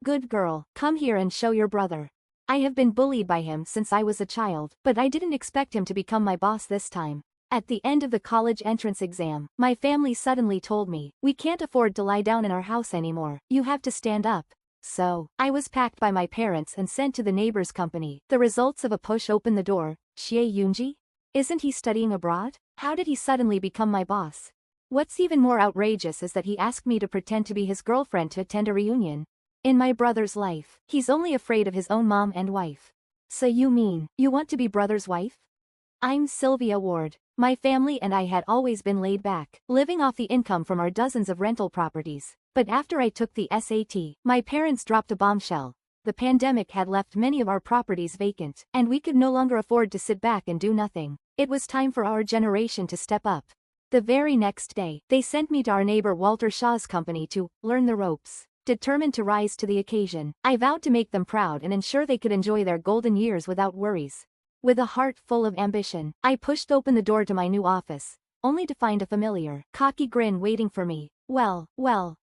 Good girl, come here and show your brother. I have been bullied by him since I was a child, but I didn't expect him to become my boss this time. At the end of the college entrance exam, my family suddenly told me, we can't afford to lie down in our house anymore, you have to stand up. So, I was packed by my parents and sent to the neighbor's company. The results of a push opened the door. Xie Yunji? Isn't he studying abroad? How did he suddenly become my boss? What's even more outrageous is that he asked me to pretend to be his girlfriend to attend a reunion. In my brother's life, he's only afraid of his own mom and wife. So you mean, you want to be brother's wife? I'm Sylvia Ward. My family and I had always been laid back, living off the income from our dozens of rental properties. But after I took the SAT, my parents dropped a bombshell. The pandemic had left many of our properties vacant, and we could no longer afford to sit back and do nothing. It was time for our generation to step up. The very next day, they sent me to our neighbor Walter Shaw's company to learn the ropes. Determined to rise to the occasion, I vowed to make them proud and ensure they could enjoy their golden years without worries. With a heart full of ambition, I pushed open the door to my new office, only to find a familiar, cocky grin waiting for me. Well,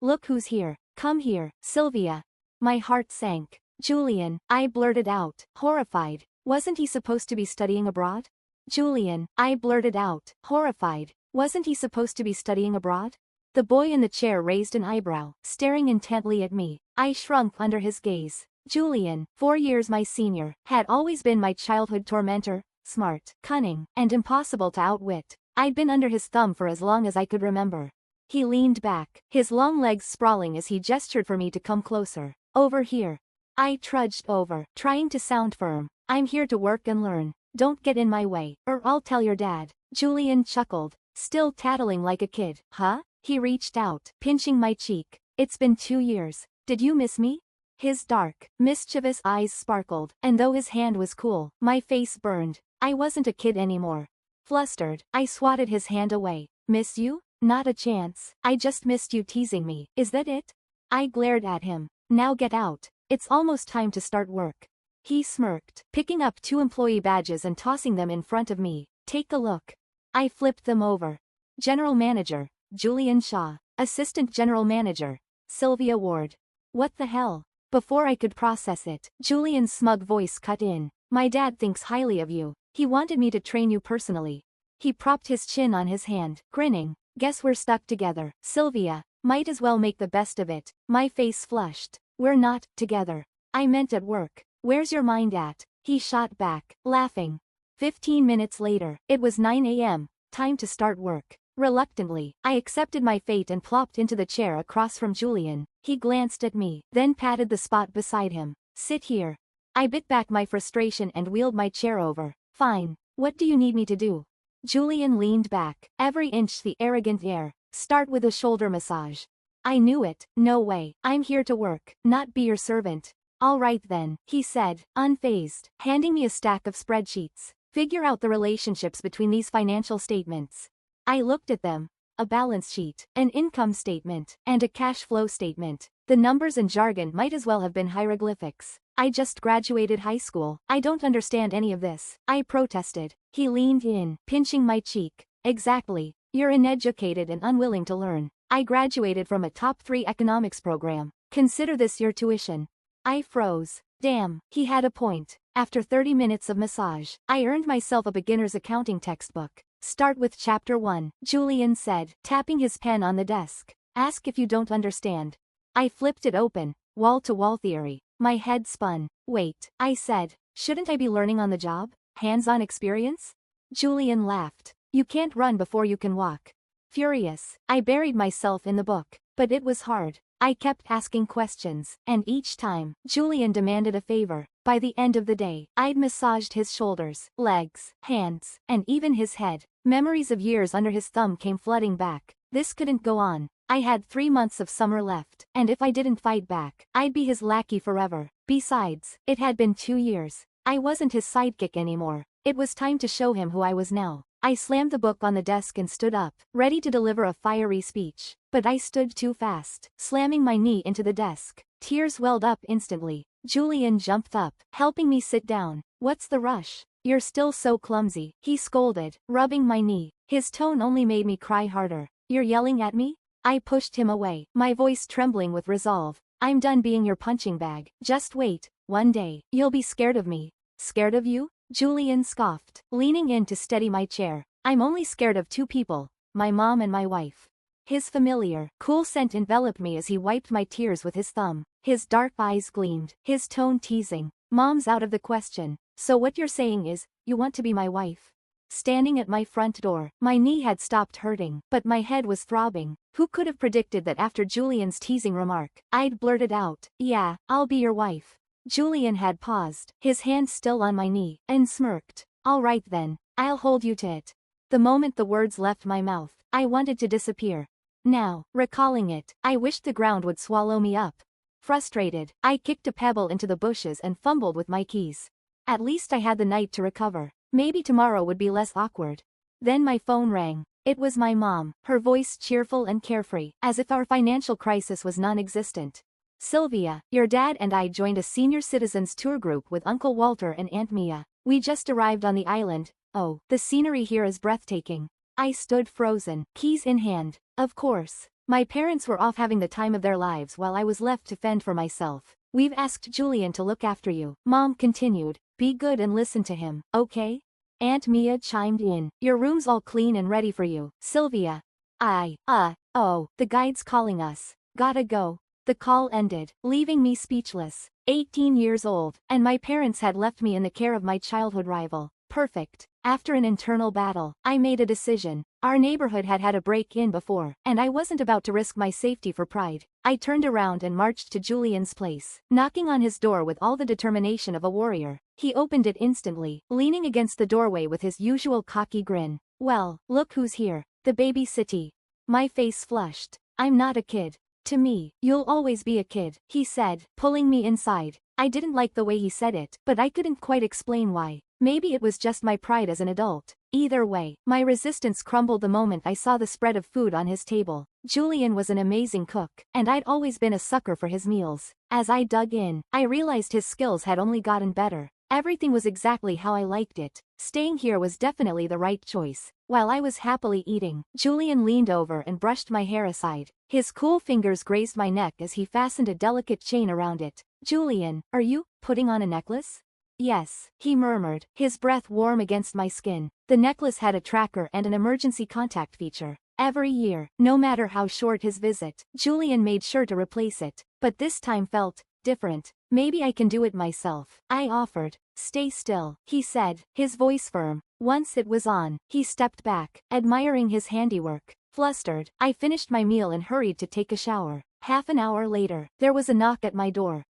look who's here. Come here, Sylvia. My heart sank. Julian, I blurted out, horrified. Wasn't he supposed to be studying abroad? Julian, I blurted out, horrified. Wasn't he supposed to be studying abroad? The boy in the chair raised an eyebrow, staring intently at me. I shrunk under his gaze. Julian, 4 years my senior, had always been my childhood tormentor, smart, cunning, and impossible to outwit. I'd been under his thumb for as long as I could remember. He leaned back, his long legs sprawling as he gestured for me to come closer. Over here. I trudged over, trying to sound firm. I'm here to work and learn. Don't get in my way, or I'll tell your dad. Julian chuckled, still tattling like a kid. Huh? He reached out, pinching my cheek. It's been 2 years. Did you miss me? His dark, mischievous eyes sparkled, and though his hand was cool, my face burned. I wasn't a kid anymore. Flustered, I swatted his hand away. Miss you? Not a chance. I just missed you teasing me. Is that it? I glared at him. Now get out. It's almost time to start work. He smirked, picking up 2 employee badges and tossing them in front of me. Take a look. I flipped them over. General Manager, Julian Shaw. Assistant General Manager, Sylvia Ward. What the hell? Before I could process it, Julian's smug voice cut in. My dad thinks highly of you. He wanted me to train you personally. He propped his chin on his hand, grinning. Guess we're stuck together, Sylvia. Might as well make the best of it. My face flushed. We're not together. I meant at work. Where's your mind at? He shot back, laughing. 15 minutes later, it was 9 a.m. Time to start work. Reluctantly, I accepted my fate and plopped into the chair across from Julian. He glanced at me, then patted the spot beside him. Sit here. I bit back my frustration and wheeled my chair over. Fine. What do you need me to do? Julian leaned back, every inch the arrogant air. Start with a shoulder massage. I knew it. No way. I'm here to work, not be your servant. All right then, he said, unfazed, handing me a stack of spreadsheets. Figure out the relationships between these financial statements. I looked at them. A balance sheet, an income statement, and a cash flow statement. The numbers and jargon might as well have been hieroglyphics. I just graduated high school. I don't understand any of this. I protested. He leaned in, pinching my cheek. Exactly. You're uneducated and unwilling to learn. I graduated from a top 3 economics program. Consider this your tuition. I froze. Damn, he had a point. After 30 minutes of massage, I earned myself a beginner's accounting textbook. Start with Chapter 1, Julian said, tapping his pen on the desk. Ask if you don't understand. I flipped it open. Wall-to-wall theory. My head spun. Wait, I said. Shouldn't I be learning on the job? Hands-on experience? Julian laughed. You can't run before you can walk. Furious, I buried myself in the book. But it was hard. I kept asking questions, and each time, Julian demanded a favor. By the end of the day, I'd massaged his shoulders, legs, hands, and even his head. Memories of years under his thumb came flooding back. This couldn't go on. I had 3 months of summer left, and if I didn't fight back, I'd be his lackey forever. Besides, it had been 2 years. I wasn't his sidekick anymore. It was time to show him who I was now. I slammed the book on the desk and stood up, ready to deliver a fiery speech. But I stood too fast, slamming my knee into the desk. Tears welled up instantly. Julian jumped up, helping me sit down. What's the rush? You're still so clumsy, he scolded, rubbing my knee. His tone only made me cry harder. You're yelling at me? I pushed him away, my voice trembling with resolve. I'm done being your punching bag. Just wait, one day, you'll be scared of me. Scared of you? Julian scoffed, leaning in to steady my chair. I'm only scared of two people, my mom and my wife. His familiar, cool scent enveloped me as he wiped my tears with his thumb. His dark eyes gleamed, his tone teasing. Mom's out of the question. So what you're saying is, you want to be my wife? Standing at my front door, my knee had stopped hurting, but my head was throbbing. Who could have predicted that after Julian's teasing remark, I'd blurted out, yeah, I'll be your wife. Julian had paused, his hand still on my knee, and smirked. All right then, I'll hold you to it. The moment the words left my mouth, I wanted to disappear. Now, recalling it, I wished the ground would swallow me up. Frustrated, I kicked a pebble into the bushes and fumbled with my keys. At least I had the night to recover. Maybe tomorrow would be less awkward. Then my phone rang. It was my mom, her voice cheerful and carefree, as if our financial crisis was non-existent. Sylvia, your dad and I joined a senior citizens tour group with Uncle Walter and Aunt Mia. We just arrived on the island. Oh, the scenery here is breathtaking. I stood frozen, keys in hand. Of course. My parents were off having the time of their lives while I was left to fend for myself. We've asked Julian to look after you, Mom continued. Be good and listen to him, okay? Aunt Mia chimed in. Your room's all clean and ready for you, Sylvia. Oh, the guide's calling us. Gotta go. The call ended, leaving me speechless. 18 years old, and my parents had left me in the care of my childhood rival. Perfect. After an internal battle, I made a decision. Our neighborhood had had a break-in before, and I wasn't about to risk my safety for pride. I turned around and marched to Julian's place, knocking on his door with all the determination of a warrior. He opened it instantly, leaning against the doorway with his usual cocky grin. Well, look who's here. The baby city. My face flushed. I'm not a kid. To me, you'll always be a kid, he said, pulling me inside. I didn't like the way he said it, but I couldn't quite explain why. Maybe it was just my pride as an adult. Either way, my resistance crumbled the moment I saw the spread of food on his table. Julian was an amazing cook, and I'd always been a sucker for his meals. As I dug in, I realized his skills had only gotten better. Everything was exactly how I liked it. Staying here was definitely the right choice. While I was happily eating, Julian leaned over and brushed my hair aside. His cool fingers grazed my neck as he fastened a delicate chain around it. Julian, are you putting on a necklace? Yes, he murmured, his breath warm against my skin. The necklace had a tracker and an emergency contact feature. Every year, no matter how short his visit, Julian made sure to replace it. But this time felt different. Maybe I can do it myself, I offered. Stay still, he said, his voice firm. Once it was on, he stepped back, admiring his handiwork. Flustered, I finished my meal and hurried to take a shower. Half an hour later, there was a knock at my door.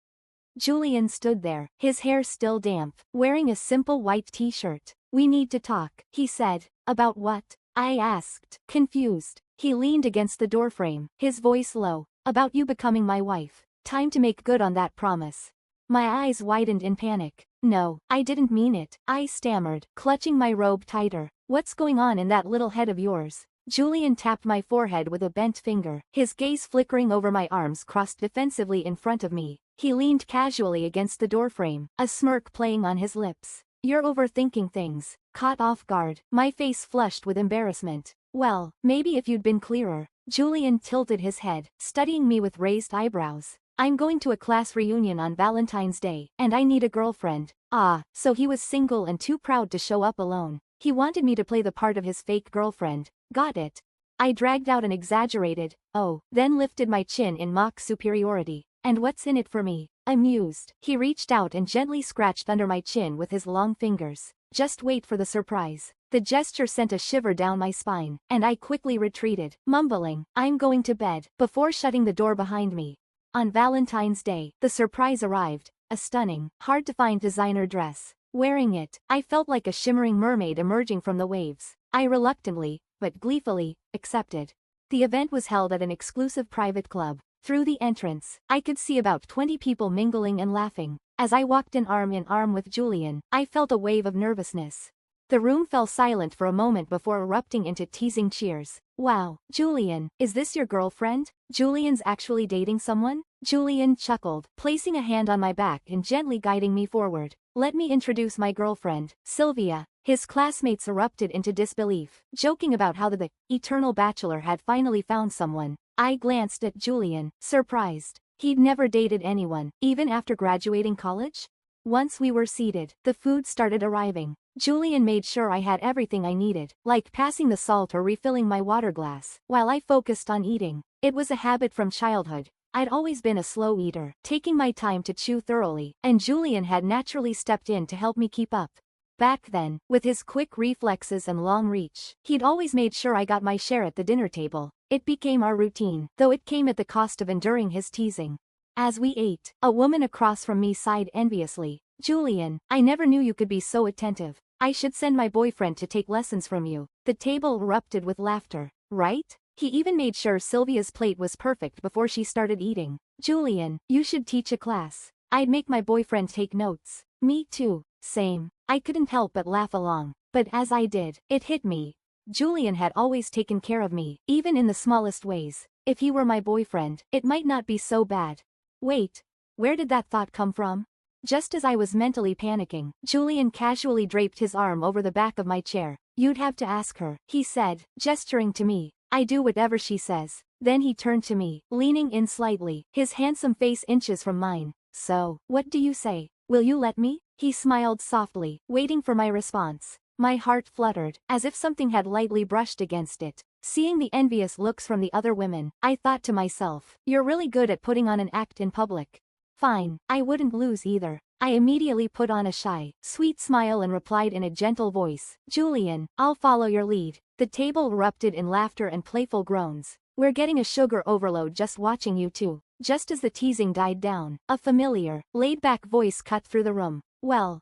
Julian stood there, his hair still damp, wearing a simple white t-shirt. We need to talk, he said. About what? I asked, confused. He leaned against the doorframe, his voice low. About you becoming my wife. Time to make good on that promise. My eyes widened in panic. No, I didn't mean it, I stammered, clutching my robe tighter. What's going on in that little head of yours? Julian tapped my forehead with a bent finger, his gaze flickering over my arms crossed defensively in front of me. He leaned casually against the doorframe, a smirk playing on his lips. You're overthinking things. Caught off guard, my face flushed with embarrassment. Well, maybe if you'd been clearer. Julian tilted his head, studying me with raised eyebrows. I'm going to a class reunion on Valentine's Day, and I need a girlfriend. Ah, so he was single and too proud to show up alone. He wanted me to play the part of his fake girlfriend. Got it. I dragged out an exaggerated, oh, then lifted my chin in mock superiority. And what's in it for me? Amused, he reached out and gently scratched under my chin with his long fingers. Just wait for the surprise. The gesture sent a shiver down my spine, and I quickly retreated, mumbling, I'm going to bed, before shutting the door behind me. On Valentine's Day, the surprise arrived, a stunning, hard-to-find designer dress. Wearing it, I felt like a shimmering mermaid emerging from the waves. I reluctantly, but gleefully, accepted. The event was held at an exclusive private club. Through the entrance, I could see about 20 people mingling and laughing. As I walked in arm with Julian, I felt a wave of nervousness. The room fell silent for a moment before erupting into teasing cheers. Wow, Julian, is this your girlfriend? Julian's actually dating someone? Julian chuckled, placing a hand on my back and gently guiding me forward. Let me introduce my girlfriend, Sylvia. His classmates erupted into disbelief, joking about how the eternal bachelor had finally found someone. I glanced at Julian, surprised. He'd never dated anyone, even after graduating college? Once we were seated, the food started arriving. Julian made sure I had everything I needed, like passing the salt or refilling my water glass, while I focused on eating. It was a habit from childhood. I'd always been a slow eater, taking my time to chew thoroughly, and Julian had naturally stepped in to help me keep up. Back then, with his quick reflexes and long reach, he'd always made sure I got my share at the dinner table. It became our routine, though it came at the cost of enduring his teasing. As we ate, a woman across from me sighed enviously. Julian, I never knew you could be so attentive. I should send my boyfriend to take lessons from you. The table erupted with laughter. Right? He even made sure Sylvia's plate was perfect before she started eating. Julian, you should teach a class. I'd make my boyfriend take notes. Me too. Same. I couldn't help but laugh along. But as I did, it hit me. Julian had always taken care of me, even in the smallest ways. If he were my boyfriend, it might not be so bad. Wait. Where did that thought come from? Just as I was mentally panicking, Julian casually draped his arm over the back of my chair. You'd have to ask her, he said, gesturing to me. I do whatever she says. Then he turned to me, leaning in slightly, his handsome face inches from mine. So, what do you say? Will you let me? He smiled softly, waiting for my response. My heart fluttered, as if something had lightly brushed against it. Seeing the envious looks from the other women, I thought to myself, you're really good at putting on an act in public. Fine, I wouldn't lose either. I immediately put on a shy, sweet smile and replied in a gentle voice, Julian, I'll follow your lead. The table erupted in laughter and playful groans. We're getting a sugar overload just watching you two. Just as the teasing died down, a familiar, laid-back voice cut through the room. Well,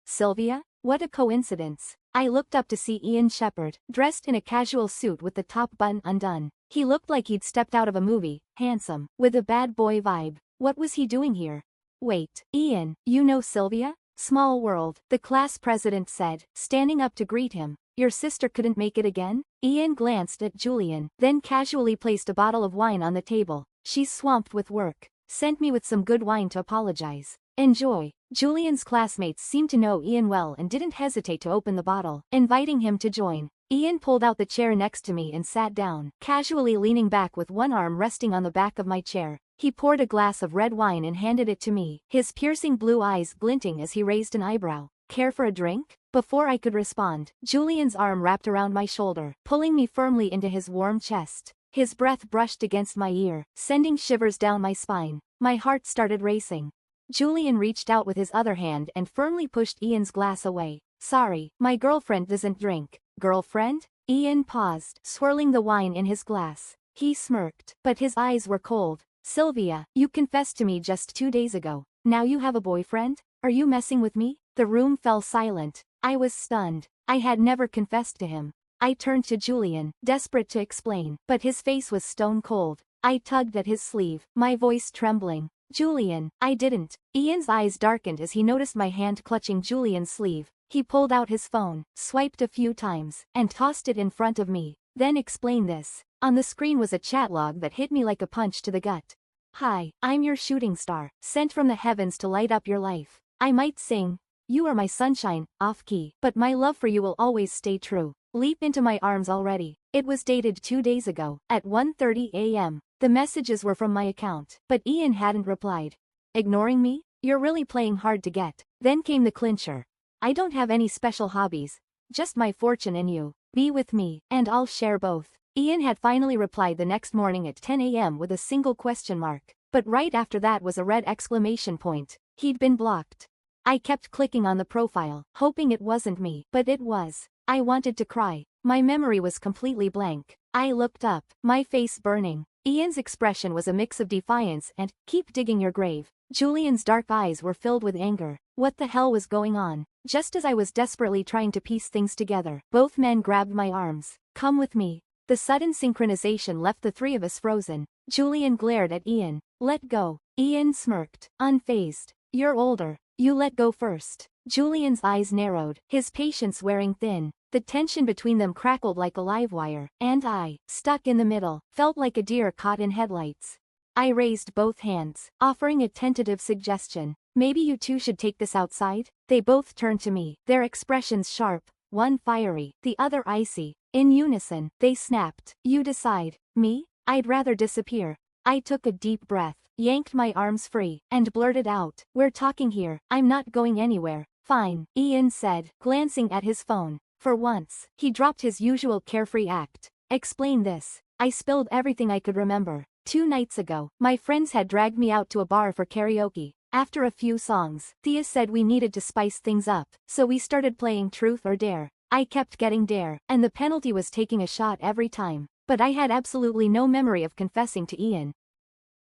Sylvia? What a coincidence. I looked up to see Ian Shepherd, dressed in a casual suit with the top button undone. He looked like he'd stepped out of a movie, handsome, with a bad boy vibe. What was he doing here? Wait, Ian, you know Sylvia? Small world, the class president said, standing up to greet him. Your sister couldn't make it again? Ian glanced at Julian, then casually placed a bottle of wine on the table. She's swamped with work. Sent me with some good wine to apologize. Enjoy. Julian's classmates seemed to know Ian well and didn't hesitate to open the bottle, inviting him to join. Ian pulled out the chair next to me and sat down, casually leaning back with one arm resting on the back of my chair. He poured a glass of red wine and handed it to me, his piercing blue eyes glinting as he raised an eyebrow. Care for a drink? Before I could respond, Julian's arm wrapped around my shoulder, pulling me firmly into his warm chest. His breath brushed against my ear, sending shivers down my spine. My heart started racing. Julian reached out with his other hand and firmly pushed Ian's glass away. Sorry, my girlfriend doesn't drink. Girlfriend? Ian paused, swirling the wine in his glass. He smirked, but his eyes were cold. Sylvia, you confessed to me just 2 days ago. Now you have a boyfriend? Are you messing with me? The room fell silent. I was stunned. I had never confessed to him. I turned to Julian, desperate to explain, but his face was stone cold. I tugged at his sleeve, my voice trembling. Julian, I didn't. Ian's eyes darkened as he noticed my hand clutching Julian's sleeve. He pulled out his phone, swiped a few times, and tossed it in front of me. Then explain this. On the screen was a chat log that hit me like a punch to the gut. Hi, I'm your shooting star, sent from the heavens to light up your life. I might sing, you are my sunshine, off-key, but my love for you will always stay true. Leap into my arms already. It was dated 2 days ago, at 1:30 a.m. The messages were from my account, but Ian hadn't replied. Ignoring me? You're really playing hard to get. Then came the clincher. I don't have any special hobbies. Just my fortune in you. Be with me, and I'll share both. Ian had finally replied the next morning at 10 a.m. with a single question mark. But right after that was a red exclamation point. He'd been blocked. I kept clicking on the profile, hoping it wasn't me, but it was. I wanted to cry. My memory was completely blank. I looked up, my face burning. Ian's expression was a mix of defiance and, keep digging your grave. Julian's dark eyes were filled with anger. What the hell was going on? Just as I was desperately trying to piece things together, both men grabbed my arms. Come with me. The sudden synchronization left the three of us frozen. Julian glared at Ian. Let go. Ian smirked, unfazed. You're older. You let go first. Julian's eyes narrowed, his patience wearing thin. The tension between them crackled like a live wire, and I, stuck in the middle, felt like a deer caught in headlights. I raised both hands, offering a tentative suggestion. Maybe you two should take this outside? They both turned to me, their expressions sharp, one fiery, the other icy. In unison, they snapped. You decide. Me? I'd rather disappear. I took a deep breath. yanked my arms free, and blurted out, "We're talking here, I'm not going anywhere." "Fine," Ian said, glancing at his phone. For once, he dropped his usual carefree act. "Explain this." I spilled everything I could remember. 2 nights ago, my friends had dragged me out to a bar for karaoke. After a few songs, Thea said we needed to spice things up, so we started playing Truth or Dare. I kept getting Dare, and the penalty was taking a shot every time. But I had absolutely no memory of confessing to Ian.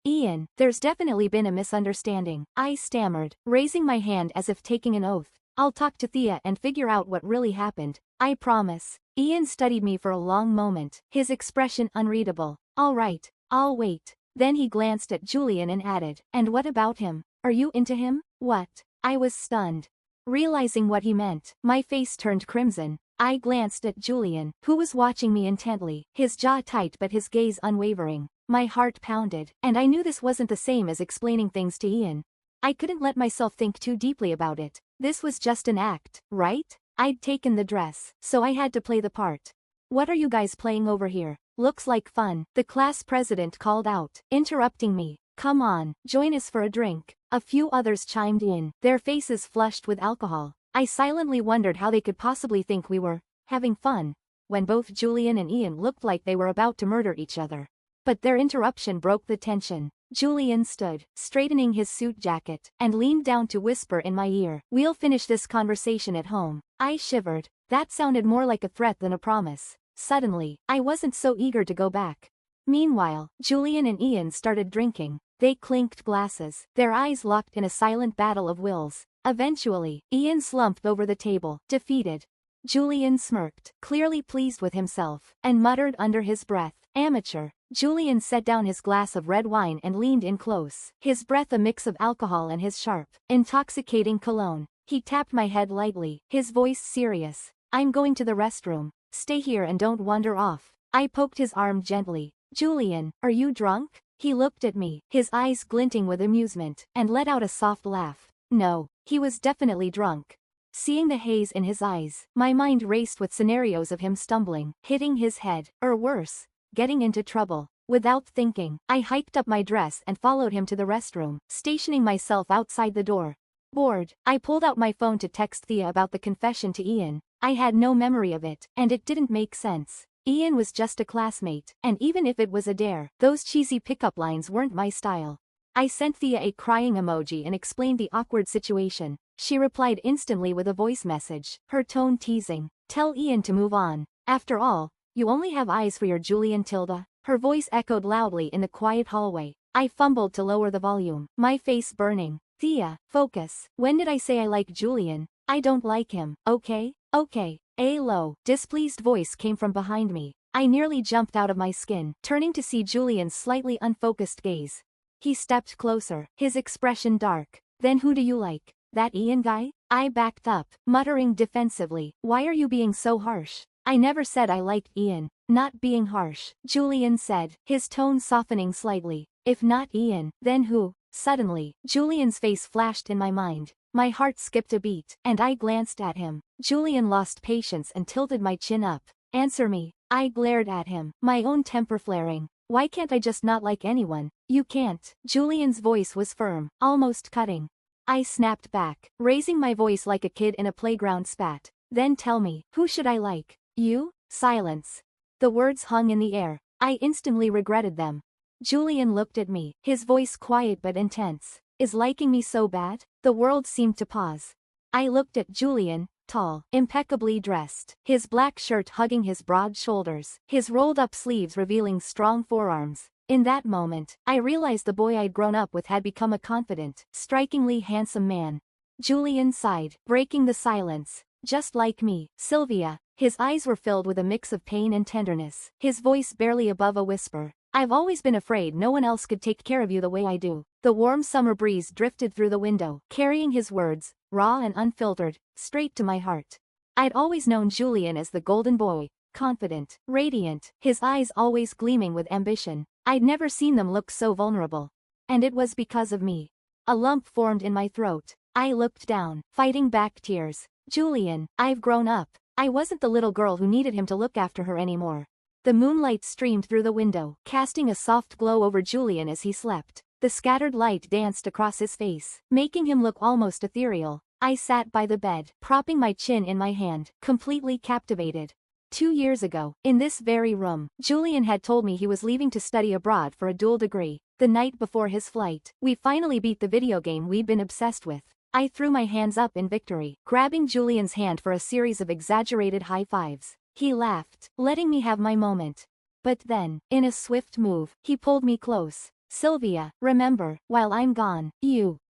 "Ian, there's definitely been a misunderstanding," I stammered, raising my hand as if taking an oath. "I'll talk to Thea and figure out what really happened. I promise." Ian studied me for a long moment, his expression unreadable. "All right, I'll wait." Then he glanced at Julian and added, "And what about him? Are you into him?" "What?" I was stunned. Realizing what he meant, my face turned crimson. I glanced at Julian, who was watching me intently, his jaw tight but his gaze unwavering. My heart pounded, and I knew this wasn't the same as explaining things to Ian. I couldn't let myself think too deeply about it. This was just an act, right? I'd taken the dress, so I had to play the part. "What are you guys playing over here? Looks like fun," the class president called out, interrupting me. "Come on, join us for a drink." A few others chimed in, their faces flushed with alcohol. I silently wondered how they could possibly think we were having fun, when both Julian and Ian looked like they were about to murder each other. But their interruption broke the tension. Julian stood, straightening his suit jacket, and leaned down to whisper in my ear, "We'll finish this conversation at home." I shivered. That sounded more like a threat than a promise. Suddenly, I wasn't so eager to go back. Meanwhile, Julian and Ian started drinking. They clinked glasses, their eyes locked in a silent battle of wills. Eventually, Ian slumped over the table, defeated. Julian smirked, clearly pleased with himself, and muttered under his breath, "Amateur." Julian set down his glass of red wine and leaned in close, his breath a mix of alcohol and his sharp, intoxicating cologne. He tapped my head lightly, his voice serious. "I'm going to the restroom. Stay here and don't wander off." I poked his arm gently. "Julian, are you drunk?" He looked at me, his eyes glinting with amusement, and let out a soft laugh. No, he was definitely drunk. Seeing the haze in his eyes, my mind raced with scenarios of him stumbling, hitting his head, or worse, getting into trouble. Without thinking, I hiked up my dress and followed him to the restroom, stationing myself outside the door. Bored, I pulled out my phone to text Thea about the confession to Ian. I had no memory of it, and it didn't make sense. Ian was just a classmate, and even if it was a dare, those cheesy pickup lines weren't my style. I sent Thea a crying emoji and explained the awkward situation. She replied instantly with a voice message, her tone teasing. "Tell Ian to move on. After all, you only have eyes for your Julian Tilda." Her voice echoed loudly in the quiet hallway. I fumbled to lower the volume, my face burning. "Thea, focus. When did I say I like Julian? I don't like him, okay? Okay." A low, displeased voice came from behind me. I nearly jumped out of my skin, turning to see Julian's slightly unfocused gaze. He stepped closer, his expression dark. "Then who do you like? That Ian guy?" I backed up, muttering defensively, "Why are you being so harsh?" "I never said I liked Ian." "Not being harsh," Julian said, his tone softening slightly. "If not Ian, then who?" Suddenly, Julian's face flashed in my mind. My heart skipped a beat, and I glanced at him. Julian lost patience and tilted my chin up. "Answer me." I glared at him, my own temper flaring. "Why can't I just not like anyone?" "You can't." Julian's voice was firm, almost cutting. I snapped back, raising my voice like a kid in a playground spat. "Then tell me, who should I like?" "You?" Silence. The words hung in the air. I instantly regretted them. Julian looked at me, his voice quiet but intense. "Is liking me so bad?" The world seemed to pause. I looked at Julian, tall, impeccably dressed, his black shirt hugging his broad shoulders, his rolled-up sleeves revealing strong forearms. In that moment, I realized the boy I'd grown up with had become a confident, strikingly handsome man. Julian sighed, breaking the silence. "Just like me, Sylvia." His eyes were filled with a mix of pain and tenderness, his voice barely above a whisper. "I've always been afraid no one else could take care of you the way I do." The warm summer breeze drifted through the window, carrying his words, raw and unfiltered, straight to my heart. I'd always known Julian as the golden boy, confident, radiant, his eyes always gleaming with ambition. I'd never seen them look so vulnerable. And it was because of me. A lump formed in my throat. I looked down, fighting back tears. "Julian, I've grown up. I wasn't the little girl who needed him to look after her anymore." The moonlight streamed through the window, casting a soft glow over Julian as he slept. The scattered light danced across his face, making him look almost ethereal. I sat by the bed, propping my chin in my hand, completely captivated. 2 years ago, in this very room, Julian had told me he was leaving to study abroad for a dual degree. The night before his flight, we finally beat the video game we'd been obsessed with. I threw my hands up in victory, grabbing Julian's hand for a series of exaggerated high fives. He laughed, letting me have my moment. But then, in a swift move, he pulled me close. Sylvia, remember, while I'm gone,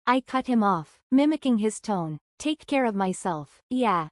I cut him off, mimicking his tone. Take care of myself. Yeah,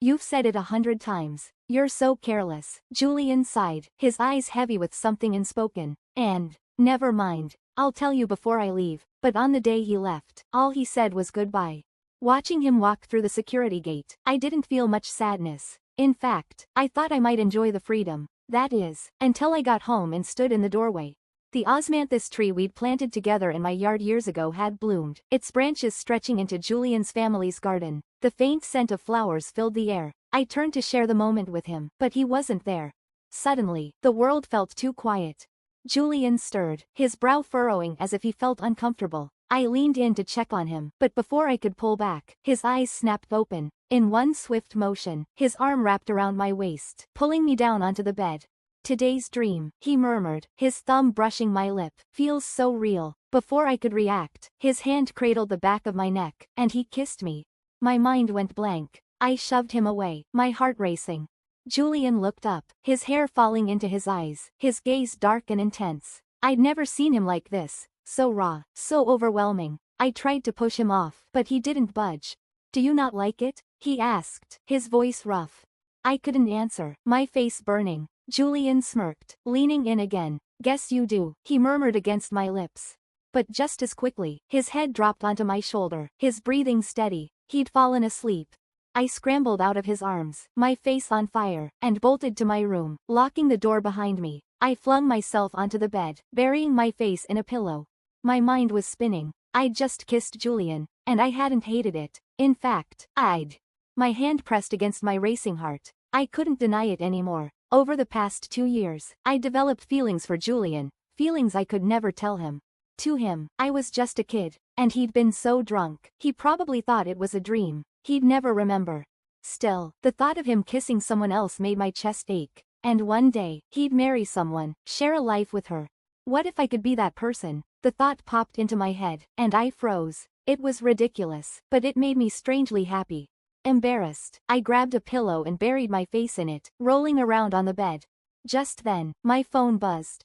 you've said it 100 times. You're so careless. Julian sighed, his eyes heavy with something unspoken. And, never mind, I'll tell you before I leave. But on the day he left, all he said was goodbye. Watching him walk through the security gate, I didn't feel much sadness. In fact, I thought I might enjoy the freedom. That is, until I got home and stood in the doorway. The osmanthus tree we'd planted together in my yard years ago had bloomed, its branches stretching into Julian's family's garden. The faint scent of flowers filled the air. I turned to share the moment with him, but he wasn't there. Suddenly, the world felt too quiet. Julian stirred, his brow furrowing as if he felt uncomfortable. I leaned in to check on him, but before I could pull back, his eyes snapped open. In one swift motion, his arm wrapped around my waist, pulling me down onto the bed. Today's dream, he murmured, his thumb brushing my lip, feels so real. Before I could react, his hand cradled the back of my neck, and he kissed me. My mind went blank. I shoved him away, my heart racing. Julian looked up, his hair falling into his eyes, his gaze dark and intense. I'd never seen him like this, so raw, so overwhelming. I tried to push him off, but he didn't budge. Do you not like it? He asked, his voice rough. I couldn't answer, my face burning. Julian smirked, leaning in again. Guess you do, he murmured against my lips. But just as quickly, his head dropped onto my shoulder, his breathing steady. He'd fallen asleep. I scrambled out of his arms, my face on fire, and bolted to my room, locking the door behind me. I flung myself onto the bed, burying my face in a pillow. My mind was spinning. I'd just kissed Julian, and I hadn't hated it. In fact, My hand pressed against my racing heart. I couldn't deny it anymore. Over the past 2 years, I developed feelings for Julian, feelings I could never tell him. To him, I was just a kid, and he'd been so drunk, he probably thought it was a dream. He'd never remember. Still, the thought of him kissing someone else made my chest ache. And one day, he'd marry someone, share a life with her. What if I could be that person? The thought popped into my head, and I froze. It was ridiculous, but it made me strangely happy. Embarrassed, I grabbed a pillow and buried my face in it, rolling around on the bed. Just then, my phone buzzed.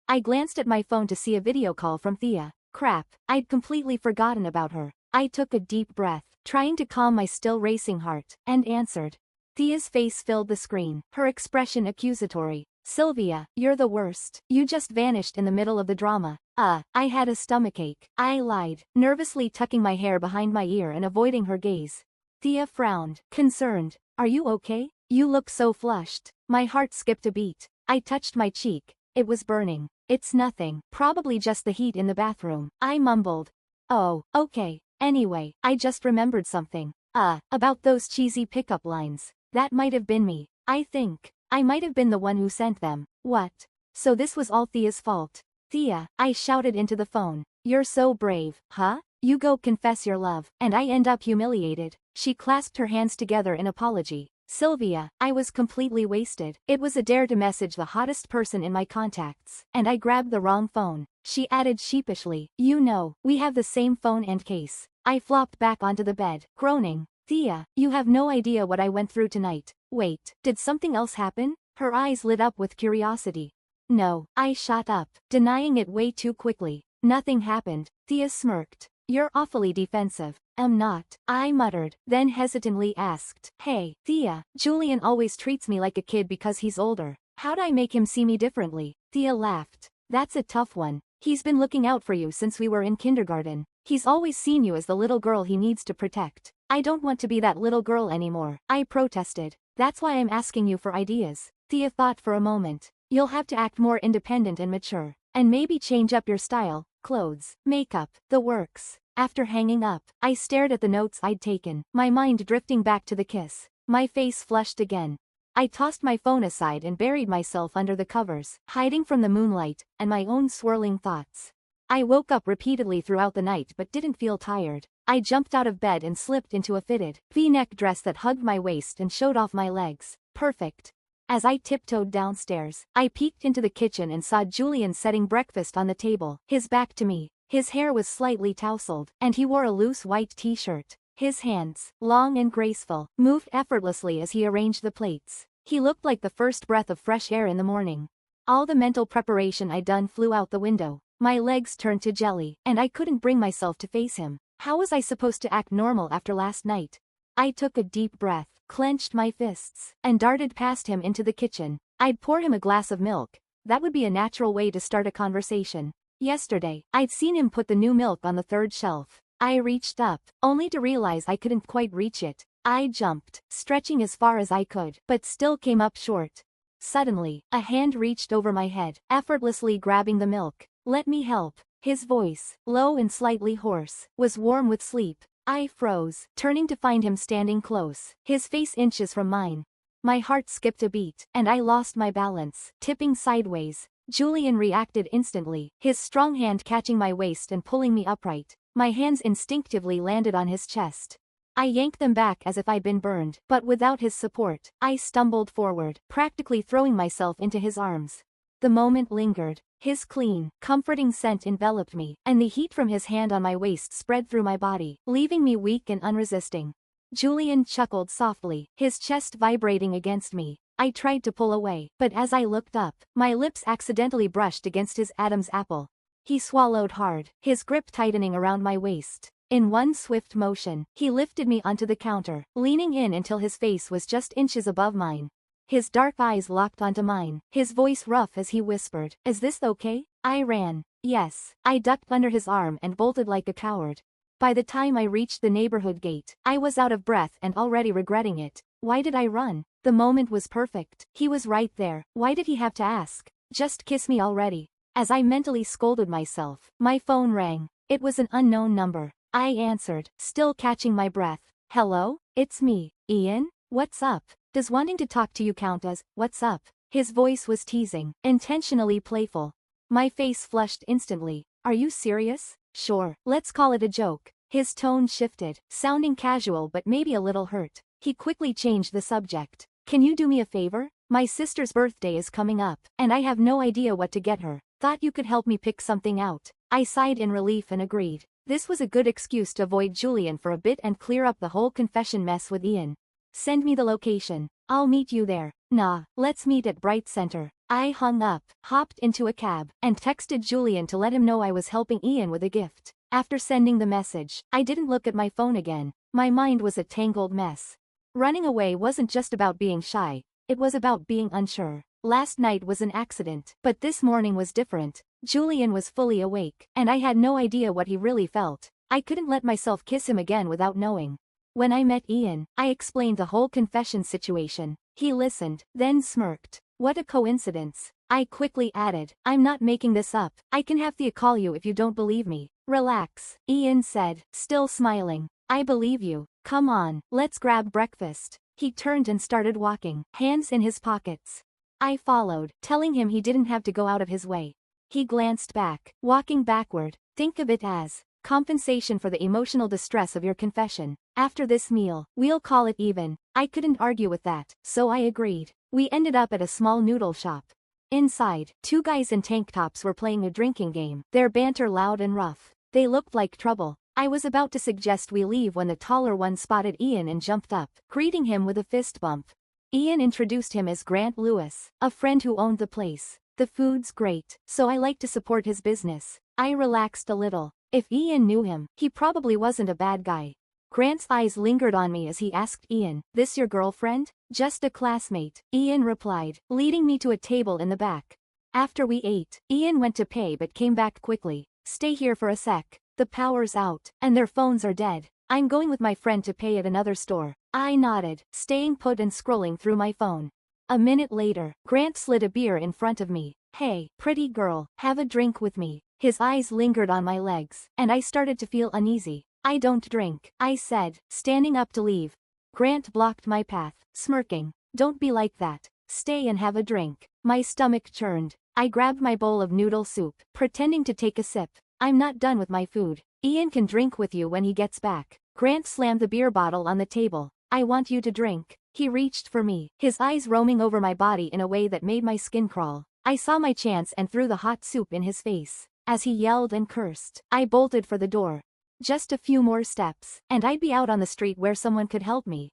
I glanced at my phone to see a video call from Thea. Crap, I'd completely forgotten about her. I took a deep breath, trying to calm my still racing heart, and answered. Thea's face filled the screen, her expression accusatory. Sylvia, you're the worst. You just vanished in the middle of the drama. I had a stomachache. I lied, nervously tucking my hair behind my ear and avoiding her gaze. Thea frowned, concerned. Are you okay? You look so flushed. My heart skipped a beat. I touched my cheek. It was burning. It's nothing, probably just the heat in the bathroom. I mumbled. Oh, okay. Anyway, I just remembered something. About those cheesy pickup lines. That might have been me. I think. I might have been the one who sent them. What? So this was all Thea's fault. Thea, I shouted into the phone. You're so brave, huh? You go confess your love, and I end up humiliated. She clasped her hands together in apology. Sylvia, I was completely wasted. It was a dare to message the hottest person in my contacts, and I grabbed the wrong phone. She added sheepishly, you know, we have the same phone and case. I flopped back onto the bed, groaning. Thea, you have no idea what I went through tonight. Wait, did something else happen? Her eyes lit up with curiosity. No, I shot up, denying it way too quickly. Nothing happened. Thea smirked. You're awfully defensive. Am not, I muttered, then hesitantly asked. Hey, Thea, Julian always treats me like a kid because he's older. How'd I make him see me differently? Thea laughed. That's a tough one. He's been looking out for you since we were in kindergarten. He's always seen you as the little girl he needs to protect. I don't want to be that little girl anymore, I protested. That's why I'm asking you for ideas. Thea thought for a moment. You'll have to act more independent and mature. And maybe change up your style, clothes, makeup, the works. After hanging up, I stared at the notes I'd taken, my mind drifting back to the kiss. My face flushed again. I tossed my phone aside and buried myself under the covers, hiding from the moonlight and my own swirling thoughts. I woke up repeatedly throughout the night but didn't feel tired. I jumped out of bed and slipped into a fitted V-neck dress that hugged my waist and showed off my legs. Perfect. As I tiptoed downstairs, I peeked into the kitchen and saw Julian setting breakfast on the table, his back to me. His hair was slightly tousled, and he wore a loose white t-shirt. His hands, long and graceful, moved effortlessly as he arranged the plates. He looked like the first breath of fresh air in the morning. All the mental preparation I'd done flew out the window. My legs turned to jelly, and I couldn't bring myself to face him. How was I supposed to act normal after last night? I took a deep breath, clenched my fists, and darted past him into the kitchen. I'd pour him a glass of milk. That would be a natural way to start a conversation. Yesterday, I'd seen him put the new milk on the third shelf. I reached up, only to realize I couldn't quite reach it. I jumped, stretching as far as I could, but still came up short. Suddenly, a hand reached over my head, effortlessly grabbing the milk. "Let me help." His voice, low and slightly hoarse, was warm with sleep. I froze, turning to find him standing close, his face inches from mine. My heart skipped a beat, and I lost my balance, tipping sideways. Julian reacted instantly, his strong hand catching my waist and pulling me upright. My hands instinctively landed on his chest. I yanked them back as if I'd been burned, but without his support, I stumbled forward, practically throwing myself into his arms. The moment lingered. His clean, comforting scent enveloped me, and the heat from his hand on my waist spread through my body, leaving me weak and unresisting. Julian chuckled softly, his chest vibrating against me. I tried to pull away, but as I looked up, my lips accidentally brushed against his Adam's apple. He swallowed hard, his grip tightening around my waist. In one swift motion, he lifted me onto the counter, leaning in until his face was just inches above mine. His dark eyes locked onto mine, his voice rough as he whispered, "Is this okay?" I ran. Yes. I ducked under his arm and bolted like a coward. By the time I reached the neighborhood gate, I was out of breath and already regretting it. Why did I run? The moment was perfect. He was right there. Why did he have to ask? Just kiss me already. As I mentally scolded myself, my phone rang. It was an unknown number. I answered, still catching my breath. "Hello? It's me, Ian? What's up? Does wanting to talk to you count as, what's up?" His voice was teasing, intentionally playful. My face flushed instantly. "Are you serious?" "Sure, let's call it a joke." His tone shifted, sounding casual but maybe a little hurt. He quickly changed the subject. "Can you do me a favor? My sister's birthday is coming up, and I have no idea what to get her. Thought you could help me pick something out." I sighed in relief and agreed. This was a good excuse to avoid Julian for a bit and clear up the whole confession mess with Ian. "Send me the location. I'll meet you there." "Nah, let's meet at Bright Center." I hung up, hopped into a cab, and texted Julian to let him know I was helping Ian with a gift. After sending the message, I didn't look at my phone again. My mind was a tangled mess. Running away wasn't just about being shy, it was about being unsure. Last night was an accident, but this morning was different. Julian was fully awake, and I had no idea what he really felt. I couldn't let myself kiss him again without knowing. When I met Ian, I explained the whole confession situation. He listened, then smirked. "What a coincidence." I quickly added, "I'm not making this up. I can have Thea call you if you don't believe me." "Relax," Ian said, still smiling. "I believe you. Come on, let's grab breakfast." He turned and started walking, hands in his pockets. I followed, telling him he didn't have to go out of his way. He glanced back, walking backward. "Think of it as compensation for the emotional distress of your confession. After this meal, we'll call it even." I couldn't argue with that, so I agreed. We ended up at a small noodle shop. Inside, two guys in tank tops were playing a drinking game, their banter loud and rough. They looked like trouble. I was about to suggest we leave when the taller one spotted Ian and jumped up, greeting him with a fist bump. Ian introduced him as Grant Lewis, a friend who owned the place. "The food's great, so I like to support his business." I relaxed a little. If Ian knew him, he probably wasn't a bad guy. Grant's eyes lingered on me as he asked Ian, "This your girlfriend?" "Just a classmate," Ian replied, leading me to a table in the back. After we ate, Ian went to pay but came back quickly. "Stay here for a sec. The power's out, and their phones are dead. I'm going with my friend to pay at another store." I nodded, staying put and scrolling through my phone. A minute later, Grant slid a beer in front of me. "Hey, pretty girl, have a drink with me." His eyes lingered on my legs, and I started to feel uneasy. "I don't drink," I said, standing up to leave. Grant blocked my path, smirking. "Don't be like that. Stay and have a drink." My stomach churned. I grabbed my bowl of noodle soup, pretending to take a sip. I'm not done with my food. Ian can drink with you when he gets back. Grant slammed the beer bottle on the table. I want you to drink. He reached for me, his eyes roaming over my body in a way that made my skin crawl. I saw my chance and threw the hot soup in his face. As he yelled and cursed, I bolted for the door. Just a few more steps, and I'd be out on the street where someone could help me.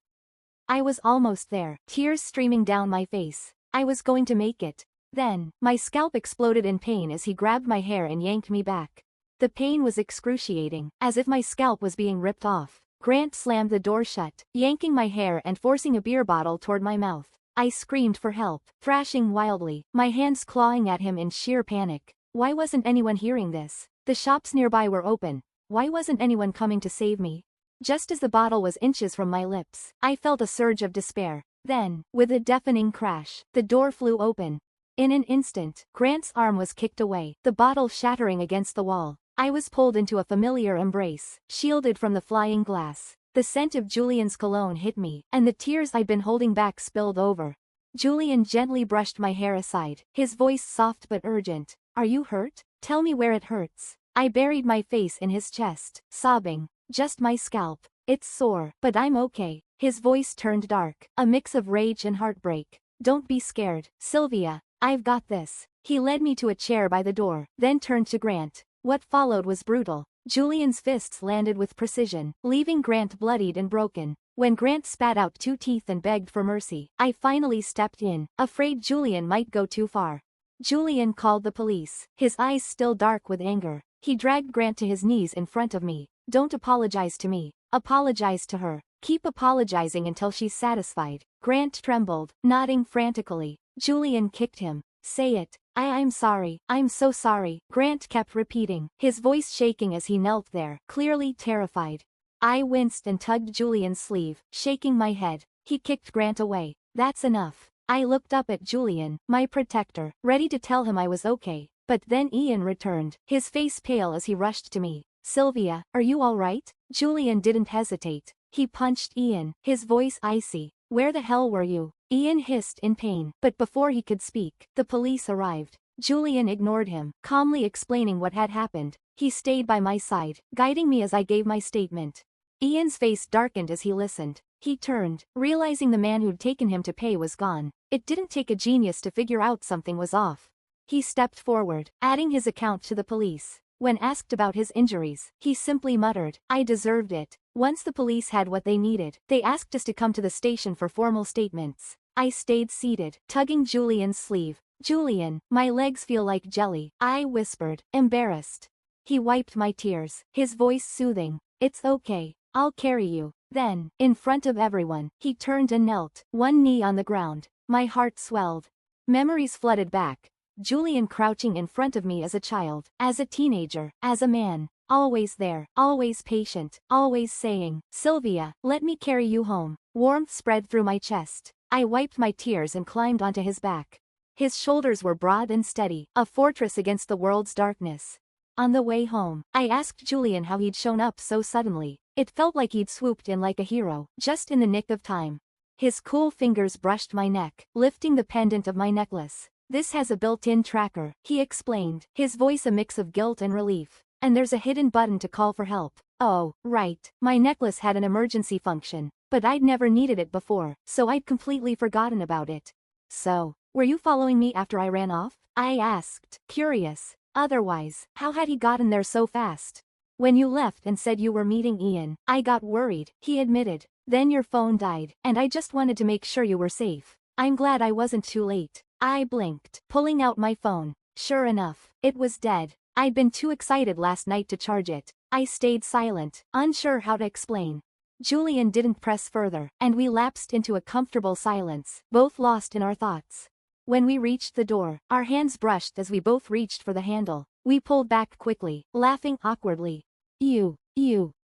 I was almost there, tears streaming down my face. I was going to make it. Then, my scalp exploded in pain as he grabbed my hair and yanked me back. The pain was excruciating, as if my scalp was being ripped off. Grant slammed the door shut, yanking my hair and forcing a beer bottle toward my mouth. I screamed for help, thrashing wildly, my hands clawing at him in sheer panic. Why wasn't anyone hearing this? The shops nearby were open. Why wasn't anyone coming to save me? Just as the bottle was inches from my lips, I felt a surge of despair. Then, with a deafening crash, the door flew open. In an instant, Grant's arm was kicked away, the bottle shattering against the wall. I was pulled into a familiar embrace, shielded from the flying glass. The scent of Julian's cologne hit me, and the tears I'd been holding back spilled over. Julian gently brushed my hair aside, his voice soft but urgent. Are you hurt? Tell me where it hurts. I buried my face in his chest, sobbing. Just my scalp. It's sore, but I'm okay. His voice turned dark, a mix of rage and heartbreak. Don't be scared, Sylvia. I've got this. He led me to a chair by the door, then turned to Grant. What followed was brutal. Julian's fists landed with precision, leaving Grant bloodied and broken. When Grant spat out 2 teeth and begged for mercy, I finally stepped in, afraid Julian might go too far. Julian called the police, his eyes still dark with anger. He dragged Grant to his knees in front of me. Don't apologize to me. Apologize to her. Keep apologizing until she's satisfied. Grant trembled, nodding frantically. Julian kicked him. Say it. I'm sorry. I'm so sorry. Grant kept repeating, his voice shaking as he knelt there, clearly terrified. I winced and tugged Julian's sleeve, shaking my head. He kicked Grant away. That's enough. I looked up at Julian, my protector, ready to tell him I was okay. But then Ian returned, his face pale as he rushed to me. Sylvia, are you all right? Julian didn't hesitate. He punched Ian, his voice icy. Where the hell were you? Ian hissed in pain, but before he could speak, the police arrived. Julian ignored him, calmly explaining what had happened. He stayed by my side, guiding me as I gave my statement. Ian's face darkened as he listened. He turned, realizing the man who'd taken him to pay was gone. It didn't take a genius to figure out something was off. He stepped forward, adding his account to the police. When asked about his injuries, he simply muttered, I deserved it. Once the police had what they needed, they asked us to come to the station for formal statements. I stayed seated, tugging Julian's sleeve. Julian, my legs feel like jelly, I whispered, embarrassed. He wiped my tears, his voice soothing. It's okay. I'll carry you. Then, in front of everyone, he turned and knelt, one knee on the ground. My heart swelled. Memories flooded back. Julian crouching in front of me as a child, as a teenager, as a man. Always there, always patient, always saying, Sylvia, let me carry you home. Warmth spread through my chest. I wiped my tears and climbed onto his back. His shoulders were broad and steady, a fortress against the world's darkness. On the way home, I asked Julian how he'd shown up so suddenly. It felt like he'd swooped in like a hero, just in the nick of time. His cool fingers brushed my neck, lifting the pendant of my necklace. This has a built-in tracker, he explained, his voice a mix of guilt and relief. And there's a hidden button to call for help. Oh, right, my necklace had an emergency function, but I'd never needed it before, so I'd completely forgotten about it. So, were you following me after I ran off? I asked, curious. Otherwise, how had he gotten there so fast? When you left and said you were meeting Ian, I got worried, he admitted. Then your phone died, and I just wanted to make sure you were safe. I'm glad I wasn't too late. I blinked, pulling out my phone. Sure enough, it was dead. I'd been too excited last night to charge it. I stayed silent, unsure how to explain. Julian didn't press further, and we lapsed into a comfortable silence, both lost in our thoughts. When we reached the door, our hands brushed as we both reached for the handle. We pulled back quickly, laughing awkwardly. You.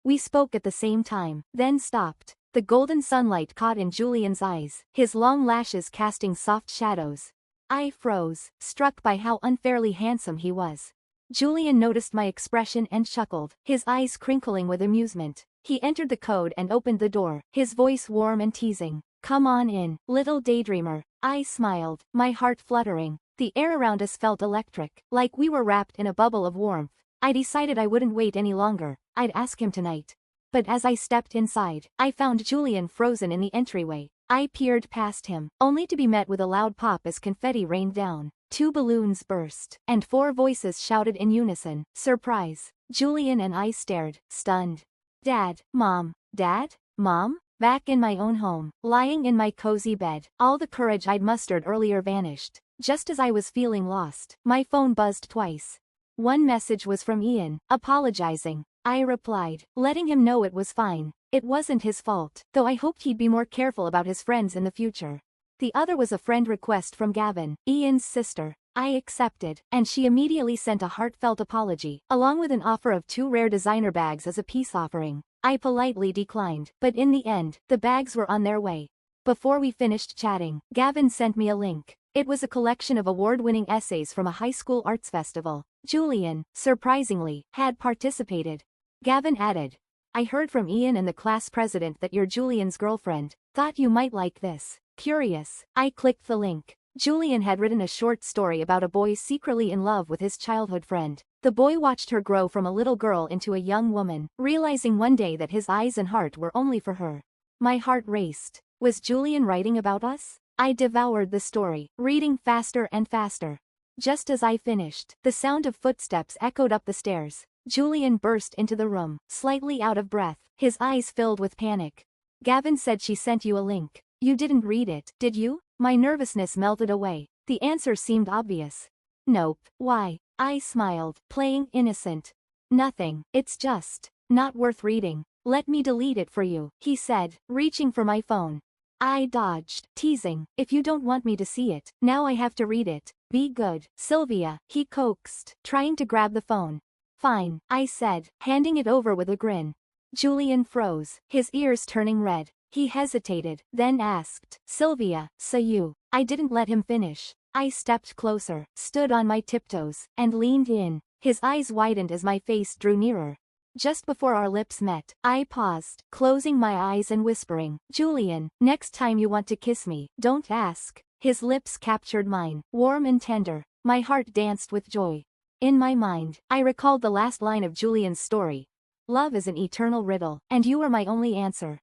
We spoke at the same time, then stopped. The golden sunlight caught in Julian's eyes, his long lashes casting soft shadows. I froze, struck by how unfairly handsome he was. Julian noticed my expression and chuckled, his eyes crinkling with amusement. He entered the code and opened the door, his voice warm and teasing. Come on in, little daydreamer. I smiled, my heart fluttering. The air around us felt electric, like we were wrapped in a bubble of warmth. I decided I wouldn't wait any longer, I'd ask him tonight. But as I stepped inside, I found Julian frozen in the entryway. I peered past him, only to be met with a loud pop as confetti rained down. 2 balloons burst, and 4 voices shouted in unison, "Surprise!" Julian and I stared, stunned. Dad, Mom, Dad, Mom? Back in my own home, lying in my cozy bed, all the courage I'd mustered earlier vanished. Just as I was feeling lost, my phone buzzed twice. One message was from Ian, apologizing. I replied, letting him know it was fine. It wasn't his fault, though I hoped he'd be more careful about his friends in the future. The other was a friend request from Gavin, Ian's sister. I accepted, and she immediately sent a heartfelt apology, along with an offer of 2 rare designer bags as a peace offering. I politely declined, but in the end, the bags were on their way. Before we finished chatting, Gavin sent me a link. It was a collection of award-winning essays from a high school arts festival. Julian, surprisingly, had participated. Gavin added, "I heard from Ian and the class president that you're Julian's girlfriend. Thought you might like this." Curious, I clicked the link. Julian had written a short story about a boy secretly in love with his childhood friend. The boy watched her grow from a little girl into a young woman, realizing one day that his eyes and heart were only for her. My heart raced. Was Julian writing about us? I devoured the story, reading faster and faster. Just as I finished, the sound of footsteps echoed up the stairs. Julian burst into the room, slightly out of breath, his eyes filled with panic. "Gavin said she sent you a link. You didn't read it, did you?" My nervousness melted away. The answer seemed obvious. "Nope." "Why?" I smiled, playing innocent. "Nothing, it's just not worth reading." "Let me delete it for you," he said, reaching for my phone. I dodged, teasing, "If you don't want me to see it, now I have to read it. Be good, Sylvia," he coaxed, trying to grab the phone. "Fine," I said, handing it over with a grin. Julian froze, his ears turning red. He hesitated, then asked, "Sylvia, so you..." I didn't let him finish. I stepped closer, stood on my tiptoes, and leaned in. His eyes widened as my face drew nearer. Just before our lips met, I paused, closing my eyes and whispering, "Julian, next time you want to kiss me, don't ask." His lips captured mine, warm and tender. My heart danced with joy. In my mind, I recalled the last line of Julian's story. "Love is an eternal riddle, and you are my only answer."